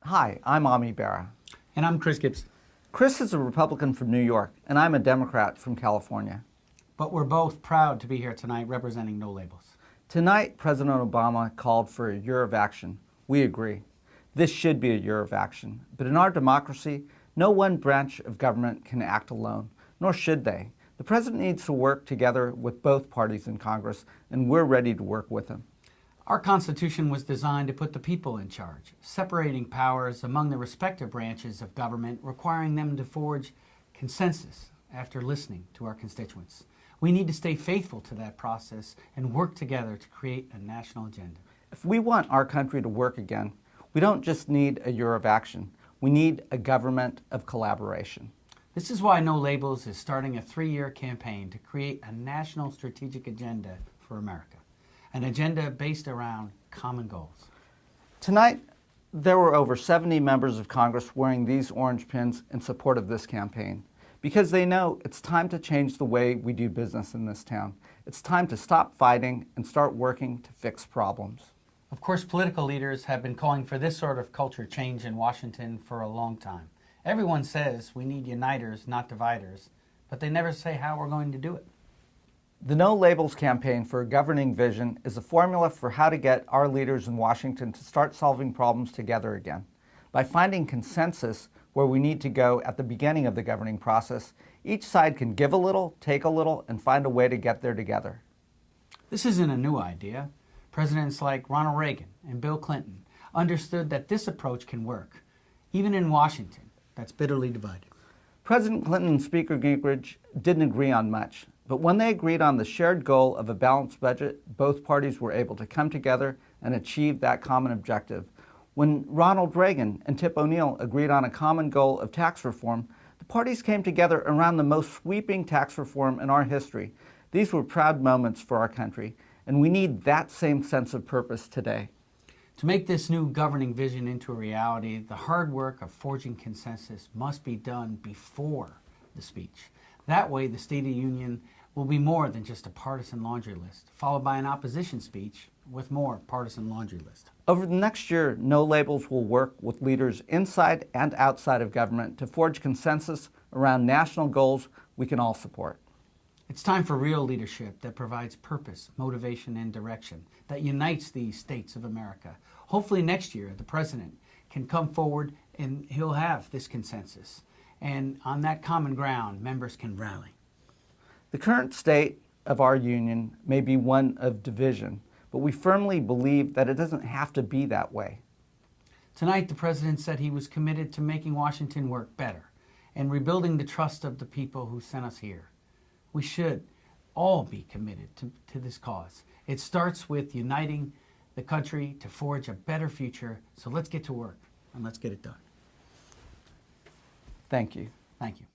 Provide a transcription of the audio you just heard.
Hi, I'm Ami Berra. And I'm Chris Gibson. Chris is a Republican from New York, and I'm a Democrat from California. But we're both proud to be here tonight representing No Labels. Tonight, President Obama called for a year of action. We agree. This should be a year of action. But in our democracy, no one branch of government can act alone, nor should they. The president needs to work together with both parties in Congress, and we're ready to work with him. Our Constitution was designed to put the people in charge, separating powers among the respective branches of government, requiring them to forge consensus after listening to our constituents. We need to stay faithful to that process and work together to create a national agenda. If we want our country to work again, we don't just need a year of action. We need a government of collaboration. This is why No Labels is starting a 3-year campaign to create a national strategic agenda for America. An agenda based around common goals. Tonight, there were over 70 members of Congress wearing these orange pins in support of this campaign because they know it's time to change the way we do business in this town. It's time to stop fighting and start working to fix problems. Of course, political leaders have been calling for this sort of culture change in Washington for a long time. Everyone says we need uniters, not dividers, but they never say how we're going to do it. The No Labels campaign for a governing vision is a formula for how to get our leaders in Washington to start solving problems together again. By finding consensus where we need to go at the beginning of the governing process, each side can give a little, take a little, and find a way to get there together. This isn't a new idea. Presidents like Ronald Reagan and Bill Clinton understood that this approach can work, even in Washington, that's bitterly divided. President Clinton and Speaker Gingrich didn't agree on much. But when they agreed on the shared goal of a balanced budget, both parties were able to come together and achieve that common objective. When Ronald Reagan and Tip O'Neill agreed on a common goal of tax reform, the parties came together around the most sweeping tax reform in our history. These were proud moments for our country, and we need that same sense of purpose today. To make this new governing vision into a reality, the hard work of forging consensus must be done before the speech. That way, the State of the Union will be more than just a partisan laundry list, followed by an opposition speech with more partisan laundry list. Over the next year, No Labels will work with leaders inside and outside of government to forge consensus around national goals we can all support. It's time for real leadership that provides purpose, motivation, and direction, that unites these states of America. Hopefully next year, the president can come forward and he'll have this consensus. And on that common ground, members can rally. The current state of our union may be one of division, but we firmly believe that it doesn't have to be that way. Tonight, the president said he was committed to making Washington work better and rebuilding the trust of the people who sent us here. We should all be committed to this cause. It starts with uniting the country to forge a better future. So let's get to work and let's get it done. Thank you. Thank you.